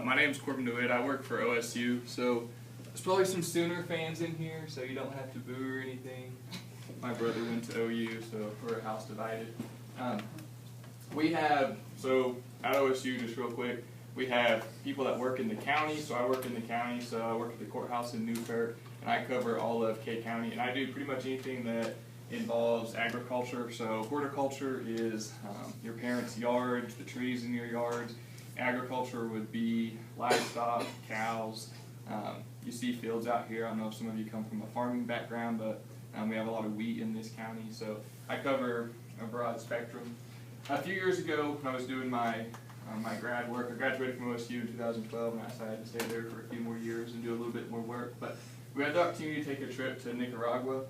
My name's Corbin Dewitt. I work for OSU, so there's probably some Sooner fans in here, so you don't have to boo or anything. My brother went to OU, so we're a house divided. We have, so at OSU, just real quick, we have people that work in the county, so I work in the county, so I work at the courthouse in Newkirk, and I cover all of K County, and I do pretty much anything that involves agriculture. So horticulture is your parents' yards, the trees in your yards. Agriculture would be livestock, cows. You see fields out here. I don't know if some of you come from a farming background, but we have a lot of wheat in this county, so I cover a broad spectrum. A few years ago, when I was doing my grad work, I graduated from OSU in 2012, and I decided to stay there for a few more years and do a little bit more work. But we had the opportunity to take a trip to Nicaragua.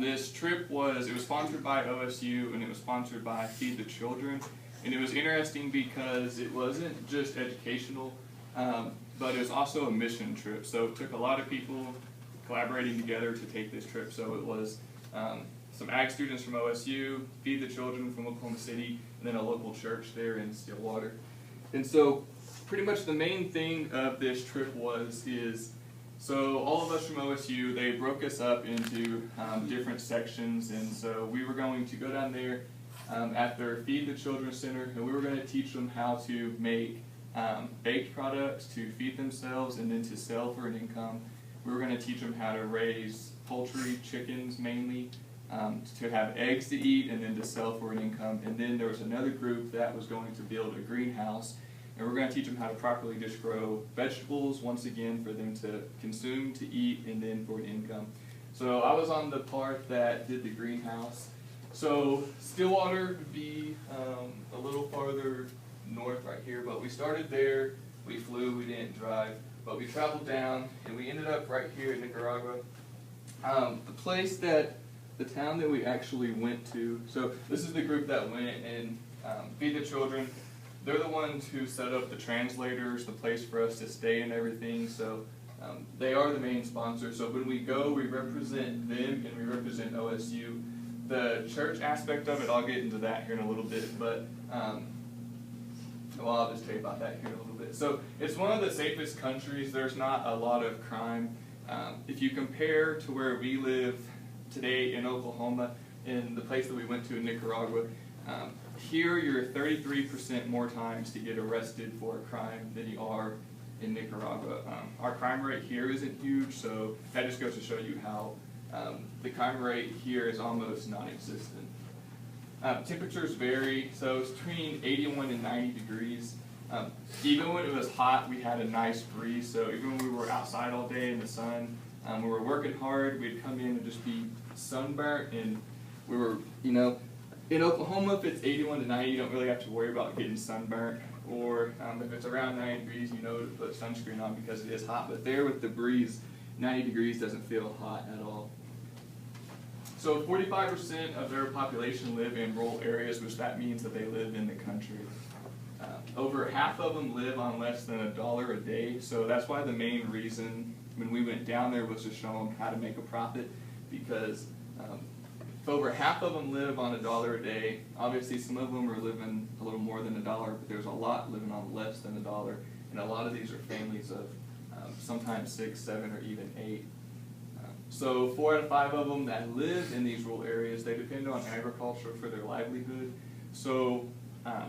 This trip was sponsored by OSU, and it was sponsored by Feed the Children. And it was interesting because it wasn't just educational, but it was also a mission trip. So it took a lot of people collaborating together to take this trip. So it was some ag students from OSU, Feed the Children from Oklahoma City, and then a local church there in Stillwater. And so pretty much the main thing of this trip so all of us from OSU, they broke us up into different sections, and so we were going to go down there at their Feed the Children Center, and we were going to teach them how to make baked products to feed themselves and then to sell for an income. We were going to teach them how to raise poultry, chickens mainly, to have eggs to eat and then to sell for an income. And then there was another group that was going to build a greenhouse, and we're going to teach them how to properly just grow vegetables, once again, for them to consume, to eat, and then for an income. So I was on the part that did the greenhouse. So Stillwater would be a little farther north right here, but we started there, we flew, we didn't drive, but we traveled down, and we ended up right here in Nicaragua. The town that we actually went to, so this is the group that went and Feed the Children. They're the ones who set up the translators, the place for us to stay and everything, so they are the main sponsor. So when we go, we represent them and we represent OSU. The church aspect of it, I'll get into that here in a little bit, but I'll just tell you about that here in a little bit. So it's one of the safest countries. There's not a lot of crime. If you compare to where we live today in Oklahoma, in the place that we went to in Nicaragua, here you're 33% more times to get arrested for a crime than you are in Nicaragua. Our crime rate here isn't huge, so that just goes to show you how the crime rate here is almost non-existent. Temperatures vary, so it's between 81 and 90 degrees. Even when it was hot, we had a nice breeze, so even when we were outside all day in the sun, we were working hard, we'd come in and just be sunburnt, and we were, in Oklahoma, if it's 81 to 90, you don't really have to worry about getting sunburnt, or if it's around 90 degrees, you know to put sunscreen on because it is hot, but there with the breeze, 90 degrees doesn't feel hot at all. So 45% of their population live in rural areas, which that means that they live in the country. Over half of them live on less than $1 a day, so that's why the main reason when we went down there was to show them how to make a profit, because if over half of them live on $1 a day, obviously some of them are living a little more than $1, but there's a lot living on less than $1, and a lot of these are families of sometimes 6, 7, or even 8. So 4 out of 5 of them that live in these rural areas, they depend on agriculture for their livelihood. So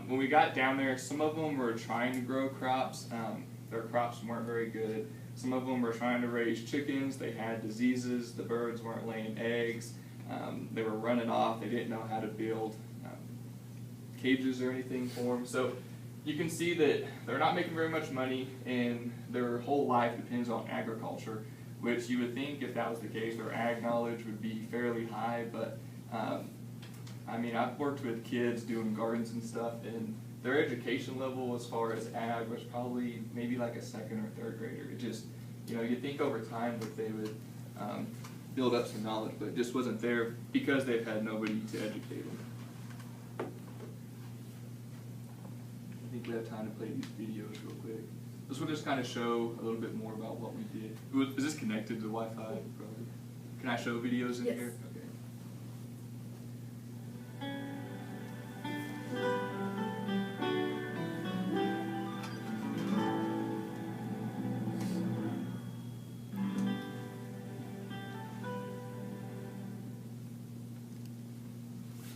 when we got down there, some of them were trying to grow crops. Their crops weren't very good. Some of them were trying to raise chickens. They had diseases. The birds weren't laying eggs. They were running off. They didn't know how to build cages or anything for them. So you can see that they're not making very much money, and their whole life depends on agriculture, which you would think if that was the case, their ag knowledge would be fairly high, but I mean, I've worked with kids doing gardens and stuff, and their education level as far as ag was probably maybe like a 2nd or 3rd grader. It just, you'd think over time that they would build up some knowledge, but it just wasn't there because they've had nobody to educate them. I think we have time to play these videos real quick. This will just kind of show a little bit more about what we did. Is this connected to Wi-Fi? Can I show videos in here? Okay.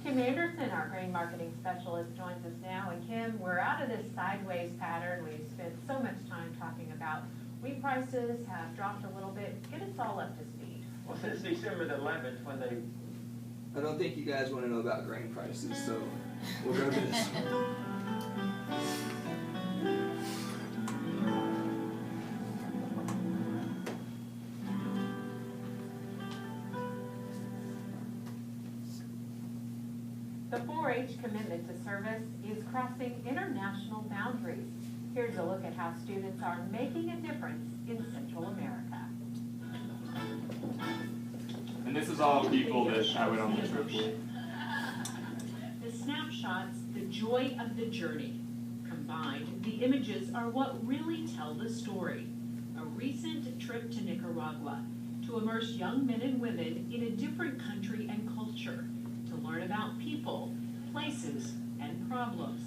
Kim Anderson, our grain marketing specialist, joins us now. And Kim, we're out of this sideways pattern. We've spent so much time talking about wheat prices have dropped a little bit. Get us all up to speed. Well, since December the 11th, when they... I don't think you guys want to know about grain prices, so we'll go to this. The 4-H commitment to service is crossing international boundaries. Here's a look at how students are making a difference in Central America. And this is all people that I went on the trip with. The snapshots, the joy of the journey. Combined, the images are what really tell the story. A recent trip to Nicaragua to immerse young men and women in a different country and culture, to learn about people, places, and problems.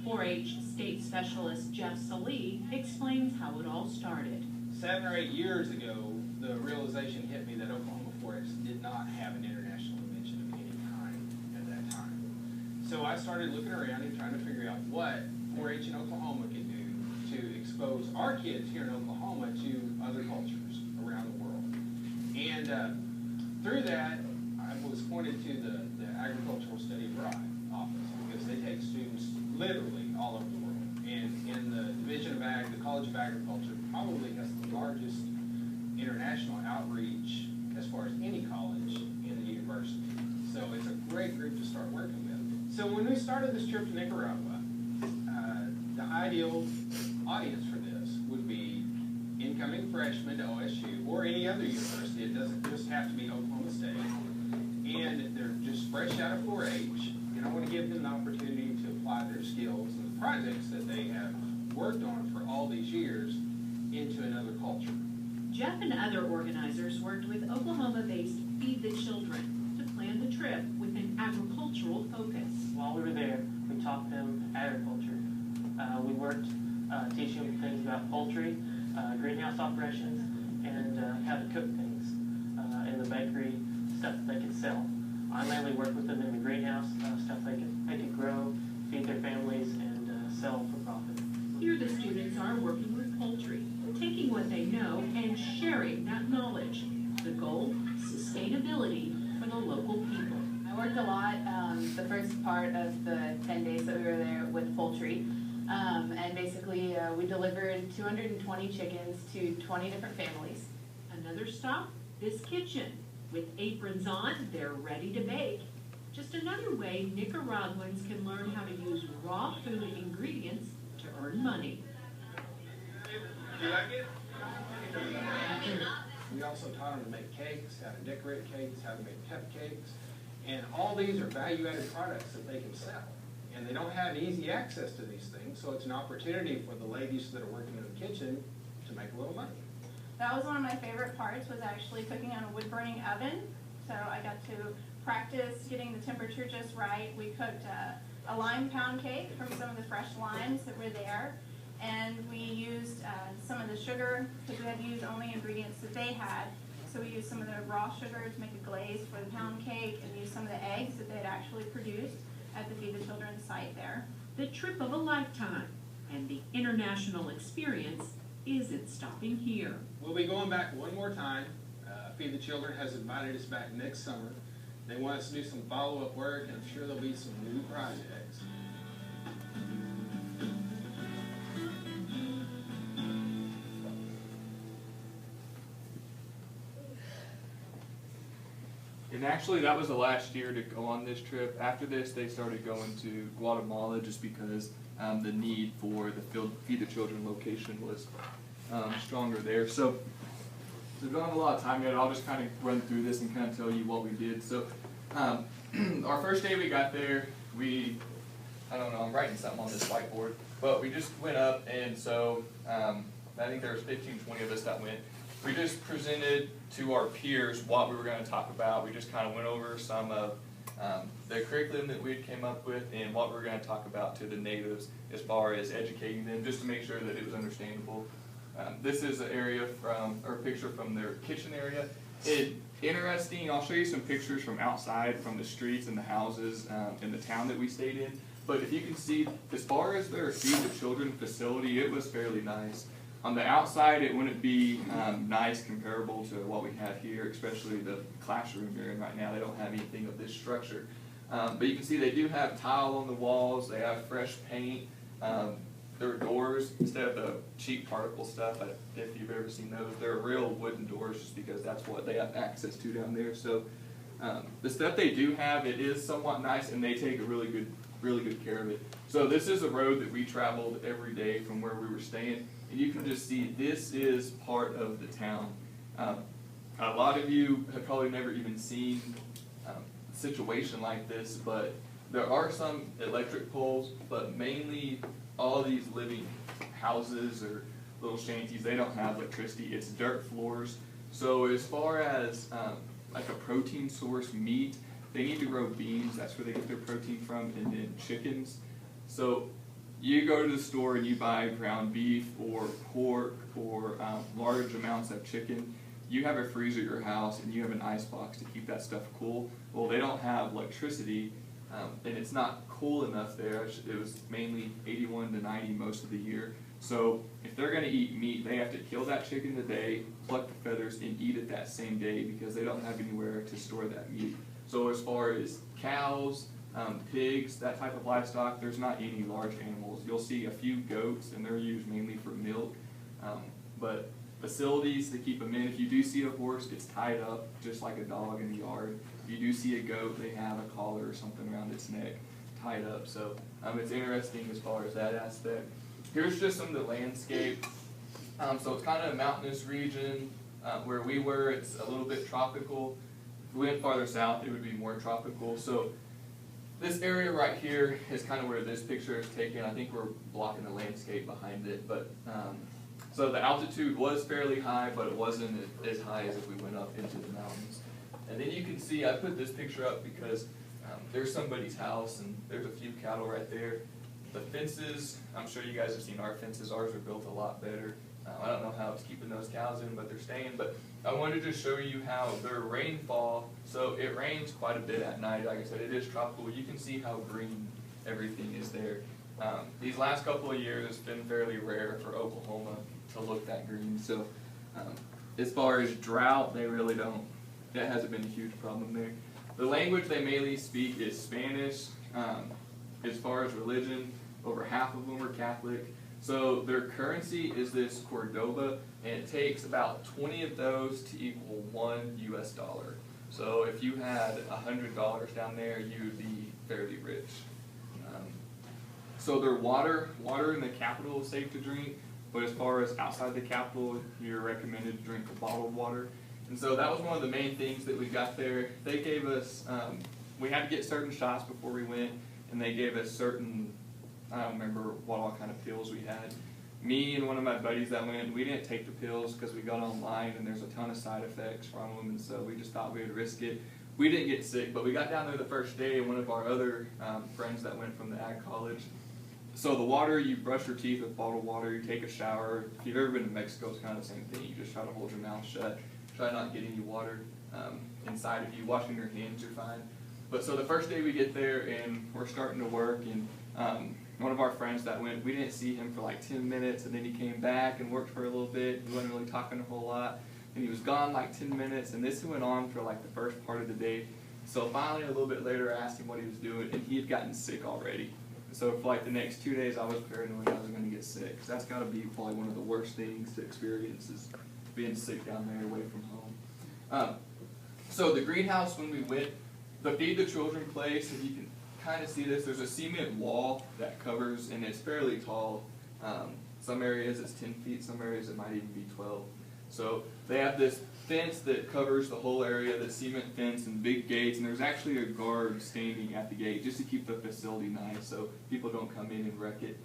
4-H State Specialist Jeff Salee explains how it all started. 7 or 8 years ago, the realization hit me that Oklahoma 4-H did not have an international dimension of any kind at that time. So I started looking around and trying to figure out what 4-H in Oklahoma could do to expose our kids here in Oklahoma to other cultures around the world. And through that, I was pointed to the Agricultural Study Abroad office, because they take students literally all over the world. And in the Division of Ag, the College of Agriculture probably has the largest international outreach as far as any college in the university. So it's a great group to start working with. So when we started this trip to Nicaragua, the ideal audience for this would be incoming freshmen to OSU or any other university. It doesn't just have to be Oklahoma State. And they're just fresh out of 4-H, and I want to give them the opportunity to apply their skills and the projects that they have worked on for all these years into another culture. Jeff and other organizers worked with Oklahoma-based Feed the Children to plan the trip with an agricultural focus. While we were there, we taught them agriculture. We worked teaching them things about poultry, greenhouse operations, and how to cook things in the bakery, stuff that they could sell. I mainly worked with them in the greenhouse, stuff they could grow, feed their families, and sell for profit. Here the students are working with poultry, taking what they know and sharing that knowledge. The goal, sustainability for the local people. I worked a lot the first part of the 10 days that we were there with poultry. And basically we delivered 220 chickens to 20 different families. Another stop, this kitchen. With aprons on, they're ready to bake. Just another way Nicaraguans can learn how to use raw food ingredients to earn money. You like it? We also taught them to make cakes, how to decorate cakes, how to make cupcakes, and all these are value-added products that they can sell. And they don't have easy access to these things, so it's an opportunity for the ladies that are working in the kitchen to make a little money. That was one of my favorite parts, was actually cooking on a wood-burning oven. So I got to practice getting the temperature just right. We cooked a lime pound cake from some of the fresh limes that were there. And we used some of the sugar, because we had to use only ingredients that they had. So we used some of the raw sugar to make a glaze for the pound cake, and used some of the eggs that they had actually produced at the Feed the Children site there. The trip of a lifetime, and the international experience isn't stopping here. We'll be going back one more time. Feed the Children has invited us back next summer. They want us to do some follow-up work, and I'm sure there'll be some new projects. And actually, that was the last year to go on this trip. After this, they started going to Guatemala just because the need for the Feed the Children location was stronger there. So we've gone a lot of time yet. I'll just kind of run through this and kind of tell you what we did. So our first day we got there, I don't know, I'm writing something on this whiteboard, but we just went up, and so I think there was 15, 20 of us that went. We just presented to our peers what we were going to talk about. We just kind of went over some of the curriculum that we came up with and what we were going to talk about to the natives as far as educating them, just to make sure that it was understandable. This is an area from, or a picture from their kitchen area, Interesting, I'll show you some pictures from outside, from the streets and the houses in the town that we stayed in. But if you can see, as far as their Feed the Children facility, it was fairly nice. On the outside, it wouldn't be nice comparable to what we have here, especially the classroom you're in right now. They don't have anything of this structure. But you can see they do have tile on the walls, they have fresh paint. Their doors, instead of the cheap particle stuff, if you've ever seen those, they're real wooden doors just because that's what they have access to down there. So the stuff they do have, it is somewhat nice, and they take a really good care of it. So this is a road that we traveled every day from where we were staying, and you can just see this is part of the town. A lot of you have probably never even seen a situation like this, but there are some electric poles, but mainly all these living houses or little shanties, they don't have electricity. It's dirt floors. So as far as like a protein source, meat, they need to grow beans. That's where they get their protein from, and then chickens. So you go to the store and you buy ground beef or pork or large amounts of chicken. You have a freezer at your house and you have an ice box to keep that stuff cool. Well, they don't have electricity. And it's not cool enough there. It was mainly 81 to 90 most of the year. So if they're going to eat meat, they have to kill that chicken today, pluck the feathers, and eat it that same day because they don't have anywhere to store that meat. So as far as cows, pigs, that type of livestock, there's not any large animals. You'll see a few goats, and they're used mainly for milk. But facilities to keep them in. If you do see a horse, it's tied up just like a dog in the yard. If you do see a goat, they have a collar or something around its neck tied up. So it's interesting as far as that aspect. Here's just some of the landscape. So it's kind of a mountainous region. Where we were, it's a little bit tropical. If we went farther south, it would be more tropical. So this area right here is kind of where this picture is taken. I think we're blocking the landscape behind it. But so the altitude was fairly high, but it wasn't as high as if we went up into the mountains. And then you can see, I put this picture up because there's somebody's house and there's a few cattle right there. The fences, I'm sure you guys have seen our fences. Ours are built a lot better. I don't know how it's keeping those cows in, but they're staying. But I wanted to show you how their rainfall, so it rains quite a bit at night. Like I said, it is tropical. You can see how green everything is there. These last couple of years, it's been fairly rare for Oklahoma to look that green. So as far as drought, they really don't. That hasn't been a huge problem there. The language they mainly speak is Spanish. As far as religion, over half of them are Catholic. So their currency is this Cordoba, and it takes about 20 of those to equal $1 US. So if you had $100 down there, you would be fairly rich. So their water in the capital is safe to drink, but as far as outside the capital, you're recommended to drink bottled water. And so that was one of the main things that we got there. They gave us, we had to get certain shots before we went, and they gave us certain, I don't remember what all kind of pills we had. Me and one of my buddies that went, we didn't take the pills because we got online and there's a ton of side effects from them, and so we just thought we would risk it. We didn't get sick, but we got down there the first day, and one of our other friends that went from the ag college. So the water, you brush your teeth with bottled water, you take a shower. If you've ever been to Mexico, it's kind of the same thing. You just try to hold your mouth shut. Try not to get any water inside of you. Washing your hands, you're fine. But so the first day we get there and we're starting to work, and one of our friends that went, we didn't see him for like 10 minutes, and then he came back and worked for a little bit. He wasn't really talking a whole lot, and he was gone like 10 minutes, and this went on for like the first part of the day. So finally, a little bit later, I asked him what he was doing, and he had gotten sick already. So for like the next 2 days, I was paranoid I was going to get sick, because that's got to be probably one of the worst things to experience is being sick down there away from home. So the greenhouse, when we went, the Feed the Children place, if you can kind of see this, there's a cement wall that covers, and it's fairly tall. Some areas it's 10 feet, some areas it might even be 12. So they have this fence that covers the whole area, the cement fence and big gates, and there's actually a guard standing at the gate just to keep the facility nice so people don't come in and wreck it.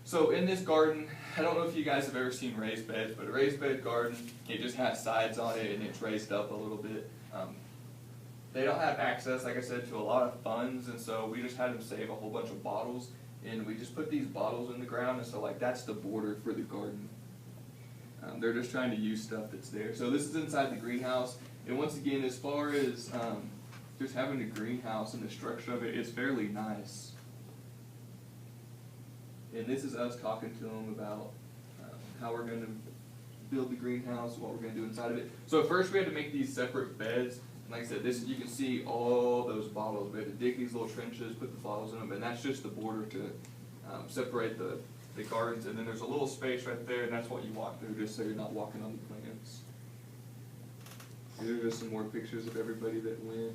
So in this garden, I don't know if you guys have ever seen raised beds, but a raised bed garden, it just has sides on it and it's raised up a little bit. They don't have access, like I said, to a lot of funds, and so we just had them save a whole bunch of bottles, and we just put these bottles in the ground, and so like that's the border for the garden. They're just trying to use stuff that's there. So this is inside the greenhouse. And once again, as far as just having a greenhouse and the structure of it, it's fairly nice. And this is us talking to them about how we're going to build the greenhouse, what we're going to do inside of it. So first we had to make these separate beds. And like I said, this, you can see all those bottles. We had to dig these little trenches, put the bottles in them, and that's just the border to separate the gardens. And then there's a little space right there, and that's what you walk through, just so you're not walking on the plants. Here are just some more pictures of everybody that went.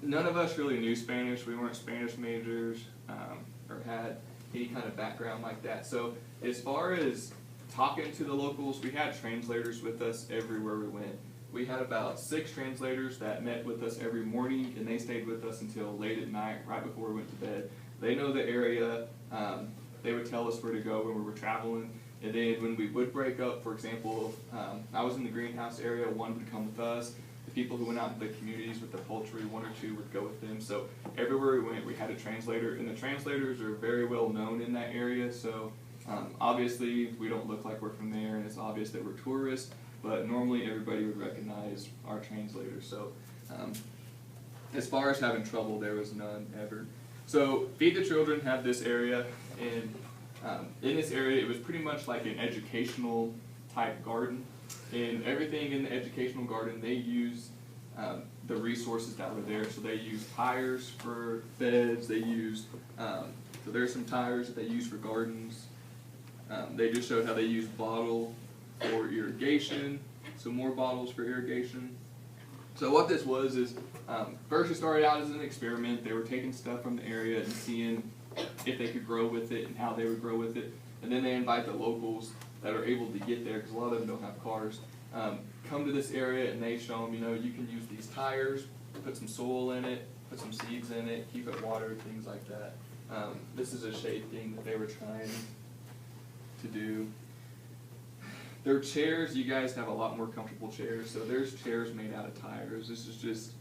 None of us really knew Spanish. We weren't Spanish majors or had any kind of background like that. So as far as talking to the locals, we had translators with us everywhere we went. We had about 6 translators that met with us every morning, and they stayed with us until late at night, right before we went to bed. They know the area. They would tell us where to go when we were traveling. And then when we would break up, for example, I was in the greenhouse area, one would come with us. The people who went out to the communities with the poultry, 1 or 2 would go with them. So everywhere we went, we had a translator, and the translators are very well known in that area. So obviously, we don't look like we're from there, and it's obvious that we're tourists, but normally everybody would recognize our translators. So as far as having trouble, there was none ever. So Feed the Children had this area, and in this area, it was pretty much like an educational type garden. And everything in the educational garden, they used the resources that were there. So they used tires for beds. They used, so there's some tires that they use for gardens. They just showed how they used bottle for irrigation, some more bottles for irrigation. So what this was is, first it started out as an experiment. They were taking stuff from the area and seeing if they could grow with it and how they would grow with it. And then they invite the locals that are able to get there, because a lot of them don't have cars, come to this area, and they show them, you know, you can use these tires, put some soil in it, put some seeds in it, keep it watered, things like that. This is a shade thing that they were trying to do. Their chairs, you guys have a lot more comfortable chairs, so there's chairs made out of tires. This is just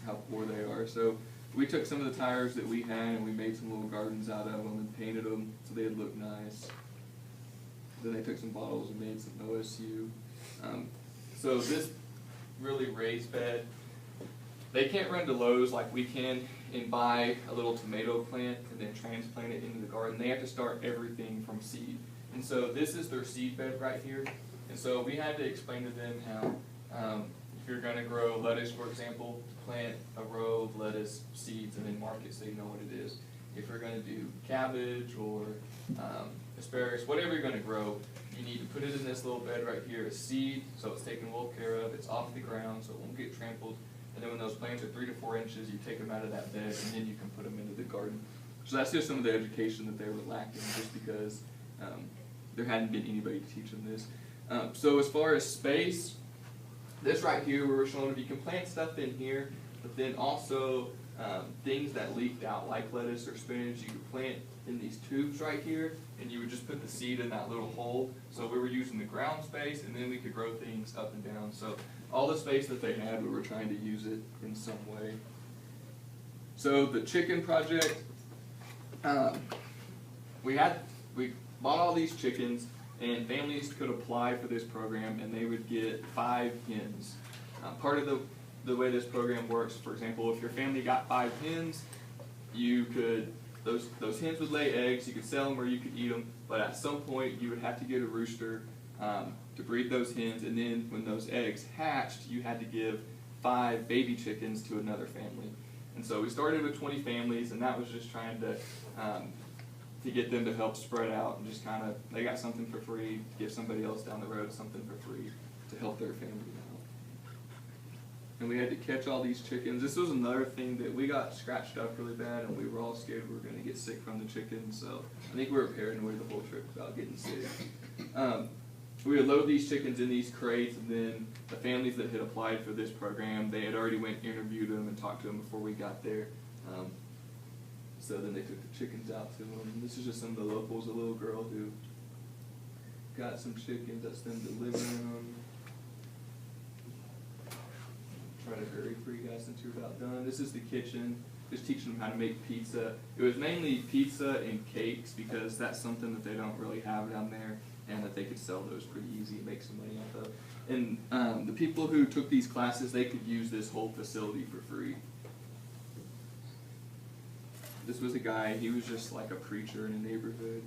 how poor they are. So we took some of the tires that we had, and we made some little gardens out of them and painted them so they'd look nice. Then they took some bottles and made some OSU. So this really raised bed, they can't run to Lowe's like we can and buy a little tomato plant and then transplant it into the garden. They have to start everything from seed. And so this is their seed bed right here. And so we had to explain to them how if you're going to grow lettuce, for example, plant a row of lettuce seeds and then mark it so you know what it is. If you're going to do cabbage or asparagus, whatever you're going to grow, you need to put it in this little bed right here, a seed, so it's taken well care of, it's off the ground so it won't get trampled, and then when those plants are 3 to 4 inches, you take them out of that bed and then you can put them into the garden. So that's just some of the education that they were lacking, just because there hadn't been anybody to teach them this. So as far as space, this right here, we were showing them you can plant stuff in here, but then also things that leaked out like lettuce or spinach, you could plant in these tubes right here, and you would just put the seed in that little hole. So we were using the ground space, and then we could grow things up and down. So all the space that they had, we were trying to use it in some way. So the chicken project, we bought all these chickens, and families could apply for this program, and they would get 5 hens. Part of the way this program works, for example, if your family got 5 hens, you could, those hens would lay eggs, you could sell them or you could eat them, but at some point you would have to get a rooster to breed those hens, and then when those eggs hatched, you had to give 5 baby chickens to another family. And so we started with 20 families, and that was just trying to get them to help spread out and just kind of, they got something for free, give somebody else down the road something for free to help their family out. And we had to catch all these chickens. This was another thing that we got scratched up really bad, and we were all scared we were going to get sick from the chickens. So I think we were paranoid the whole trip about getting sick. We would load these chickens in these crates, and then the families that had applied for this program, they had already went and interviewed them and talked to them before we got there. So then they took the chickens out to them. And this is just some of the locals, a little girl who got some chickens, that's them delivering them. Try to hurry for you guys since you're about done. This is the kitchen. just teaching them how to make pizza. It was mainly pizza and cakes because that's something that they don't really have down there, and that they could sell those pretty easy and make some money off of. And the people who took these classes, they could use this whole facility for free. This was a guy, he was just like a preacher in a neighborhood.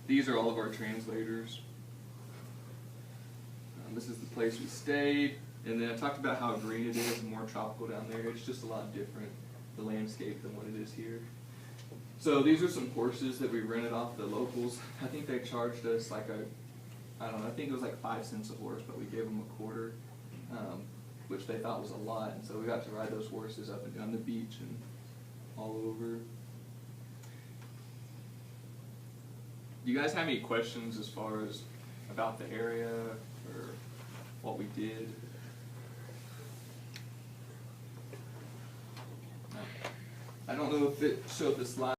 These are all of our translators. This is the place we stayed. And then I talked about how green it is and more tropical down there. It's just a lot different, the landscape, than what it is here. So these are some horses that we rented off the locals. I think they charged us like I don't know, I think it was like 5 cents a horse, but we gave them a quarter, which they thought was a lot. And so we got to ride those horses up and down the beach and all over. Do you guys have any questions as far as about the area or what we did? No. I don't know if it showed the slide.